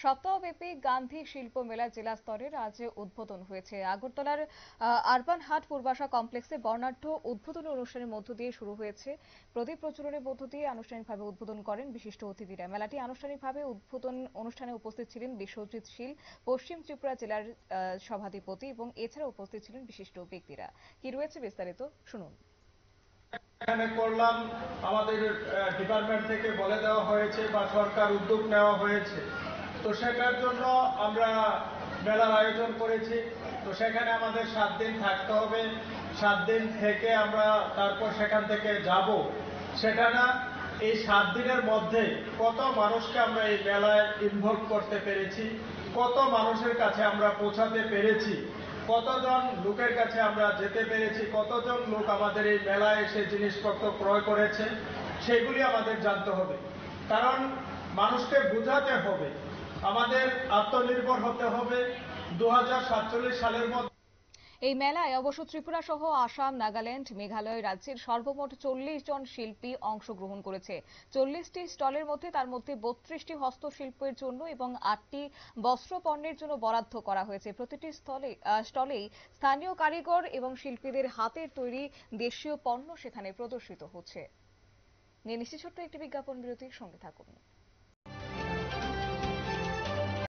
সপ্তাহব্যাপী গান্ধী শিল্প মেলা জেলা স্তরের আজ উদ্বোধন হয়েছে। আগরতলার আরবান হাট পূর্বাশা কমপ্লেক্সে বর্ণাঢ্য উদ্বোধনী অনুষ্ঠানের মধ্য দিয়ে শুরু হয়েছে। প্রদীপ প্রজ্বলনের মধ্য দিয়ে আনুষ্ঠানিকভাবে উদ্বোধন করেন বিশিষ্ট অতিথিরা। মেলাটি আনুষ্ঠানিকভাবে উদ্বোধন অনুষ্ঠানে উপস্থিত ছিলেন বিশ্বজিৎ শীল, পশ্চিম ত্রিপুরা জেলার সভাধিপতি, এবং এছাড়া উপস্থিত ছিলেন বিশিষ্ট ব্যক্তিরা। কি রয়েছে বিস্তারিত শুনুন। এখানে করলাম আমাদের ডিপার্টমেন্ট থেকে বলে দেওয়া হয়েছে বা সরকার উদ্যোগ নেওয়া হয়েছে, তো সেটার জন্য আমরা মেলার আয়োজন করেছি। তো সেখানে আমাদের 7 দিন থাকতে হবে। 7 দিন থেকে আমরা তারপর সেখান থেকে যাব। সেটা না, এই 7 দিনের মধ্যে কত মানুষকে আমরা এই মেলায় ইনভলভ করতে পেরেছি, কত মানুষের কাছে আমরা পৌঁছাতে পেরেছি, কতজন লোকের কাছে আমরা যেতে পেরেছি, কতজন লোক আমাদের এই মেলায় এসে জিনিসপত্র ক্রয় করেছে, সেগুলি আমাদের জানতে হবে। কারণ মানুষকে বোঝাতে হবে, আমাদের আত্মনির্ভর হতে হবে 2047 সালের মধ্যে। এই মেলায় অবশ্য ত্রিপুরা সহ আসাম, নাগাল্যান্ড, মেঘালয় রাজ্যের সর্বমোট 40 জন শিল্পী অংশগ্রহণ করেছে। 40টি স্টলের মধ্যে তার মধ্যে 32টি হস্তশিল্পের জন্য এবং 8টি বস্ত্র পণ্যের জন্য বরাদ্দ করা হয়েছে। প্রতিটি স্টলেই স্থানীয় কারিগর এবং শিল্পীদের হাতের তৈরি দেশীয় পণ্য সেখানে প্রদর্শিত হচ্ছে। নিয়ে নিশ্চিত ছোট্ট একটি বিজ্ঞাপন বিরতির সঙ্গে থাকুন।